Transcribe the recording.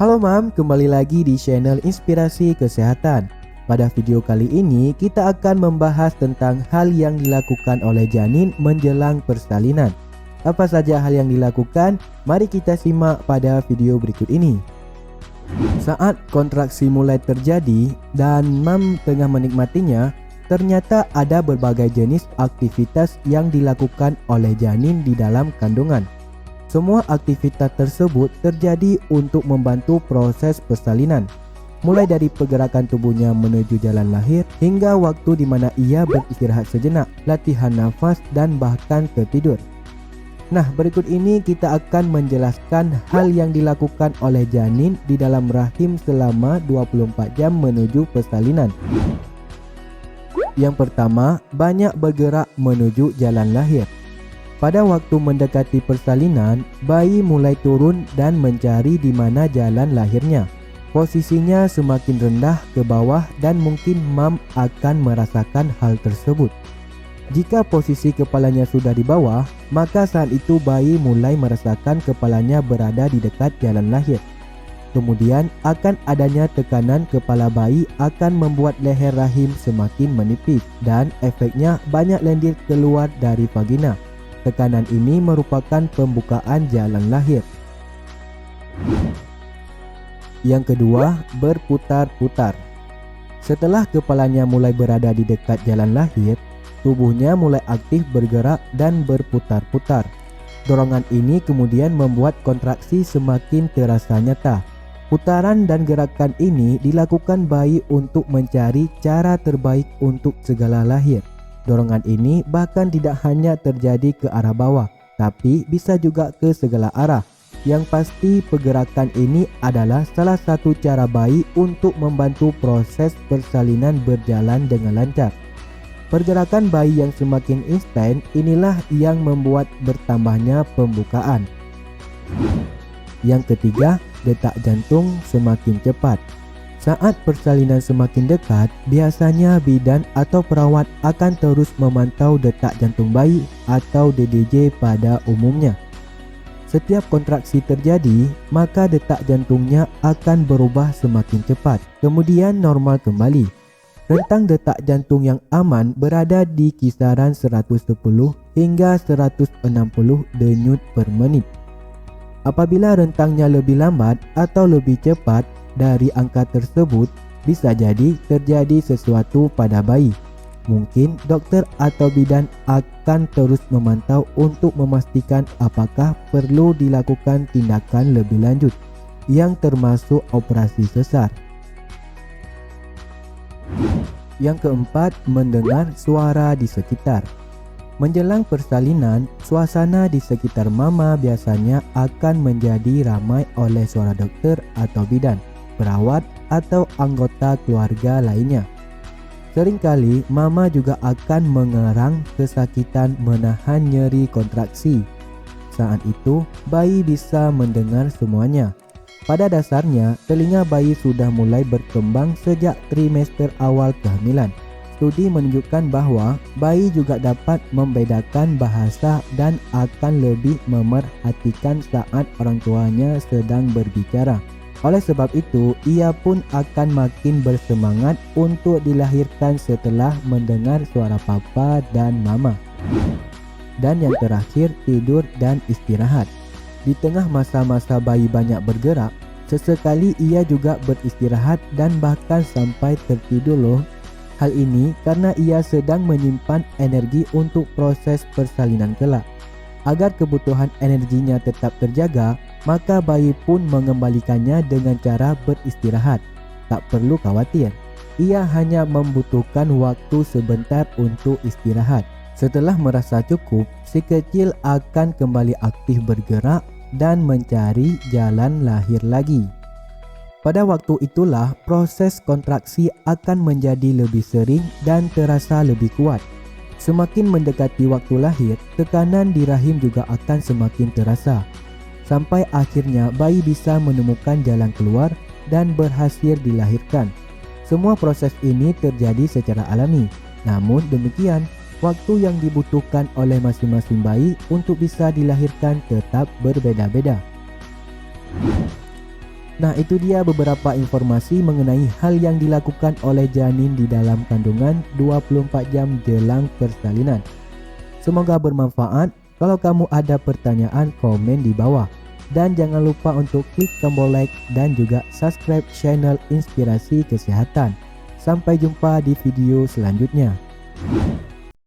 Halo Mam, kembali lagi di channel Inspirasi Kesehatan. Pada video kali ini kita akan membahas tentang hal yang dilakukan oleh janin menjelang persalinan. Apa saja hal yang dilakukan? Mari kita simak pada video berikut ini. Saat kontraksi mulai terjadi dan Mam tengah menikmatinya, ternyata ada berbagai jenis aktivitas yang dilakukan oleh janin di dalam kandungan. Semua aktivitas tersebut terjadi untuk membantu proses persalinan, mulai dari pergerakan tubuhnya menuju jalan lahir hingga waktu di mana ia beristirahat sejenak, latihan nafas dan bahkan tertidur. Nah, berikut ini kita akan menjelaskan hal yang dilakukan oleh janin di dalam rahim selama 24 jam menuju persalinan. Yang pertama, banyak bergerak menuju jalan lahir. Pada waktu mendekati persalinan, bayi mulai turun dan mencari di mana jalan lahirnya. Posisinya semakin rendah ke bawah dan mungkin Mam akan merasakan hal tersebut. Jika posisi kepalanya sudah di bawah, maka saat itu bayi mulai merasakan kepalanya berada di dekat jalan lahir. Kemudian akan adanya tekanan kepala bayi akan membuat leher rahim semakin menipis dan efeknya banyak lendir keluar dari vagina. Tekanan ini merupakan pembukaan jalan lahir. Yang kedua, berputar-putar. Setelah kepalanya mulai berada di dekat jalan lahir, tubuhnya mulai aktif bergerak dan berputar-putar. Dorongan ini kemudian membuat kontraksi semakin terasa nyata. Putaran dan gerakan ini dilakukan bayi untuk mencari cara terbaik untuk segala lahir. Dorongan ini bahkan tidak hanya terjadi ke arah bawah, tapi bisa juga ke segala arah. Yang pasti pergerakan ini adalah salah satu cara bayi untuk membantu proses persalinan berjalan dengan lancar. Pergerakan bayi yang semakin instan inilah yang membuat bertambahnya pembukaan. Yang ketiga, detak jantung semakin cepat. Saat persalinan semakin dekat, biasanya bidan atau perawat akan terus memantau detak jantung bayi atau DDJ pada umumnya. Setiap kontraksi terjadi, maka detak jantungnya akan berubah semakin cepat, kemudian normal kembali. Rentang detak jantung yang aman berada di kisaran 110 hingga 160 denyut per menit. Apabila rentangnya lebih lambat atau lebih cepat dari angka tersebut, bisa jadi terjadi sesuatu pada bayi. Mungkin dokter atau bidan akan terus memantau untuk memastikan apakah perlu dilakukan tindakan lebih lanjut, yang termasuk operasi sesar. Yang keempat, mendengar suara di sekitar. Menjelang persalinan, suasana di sekitar mama biasanya akan menjadi ramai oleh suara dokter atau bidan, perawat atau anggota keluarga lainnya. Seringkali mama juga akan mengerang kesakitan menahan nyeri kontraksi. Saat itu, bayi bisa mendengar semuanya. Pada dasarnya, telinga bayi sudah mulai berkembang sejak trimester awal kehamilan. Studi menunjukkan bahwa bayi juga dapat membedakan bahasa dan akan lebih memerhatikan saat orang tuanya sedang berbicara. Oleh sebab itu, ia pun akan makin bersemangat untuk dilahirkan setelah mendengar suara papa dan mama. Dan yang terakhir, tidur dan istirahat. Di tengah masa-masa bayi banyak bergerak, sesekali ia juga beristirahat dan bahkan sampai tertidur loh. Hal ini karena ia sedang menyimpan energi untuk proses persalinan kelak. Agar kebutuhan energinya tetap terjaga, maka bayi pun mengembalikannya dengan cara beristirahat. Tak perlu khawatir, ia hanya membutuhkan waktu sebentar untuk istirahat. Setelah merasa cukup, si kecil akan kembali aktif bergerak dan mencari jalan lahir lagi. Pada waktu itulah proses kontraksi akan menjadi lebih sering dan terasa lebih kuat. Semakin mendekati waktu lahir, tekanan di rahim juga akan semakin terasa. Sampai akhirnya bayi bisa menemukan jalan keluar dan berhasil dilahirkan. Semua proses ini terjadi secara alami. Namun demikian, waktu yang dibutuhkan oleh masing-masing bayi untuk bisa dilahirkan tetap berbeda-beda. Nah, itu dia beberapa informasi mengenai hal yang dilakukan oleh janin di dalam kandungan 24 jam jelang persalinan. Semoga bermanfaat. Kalau kamu ada pertanyaan, komen di bawah. Dan jangan lupa untuk klik tombol like dan juga subscribe channel Inspirasi Kesehatan. Sampai jumpa di video selanjutnya.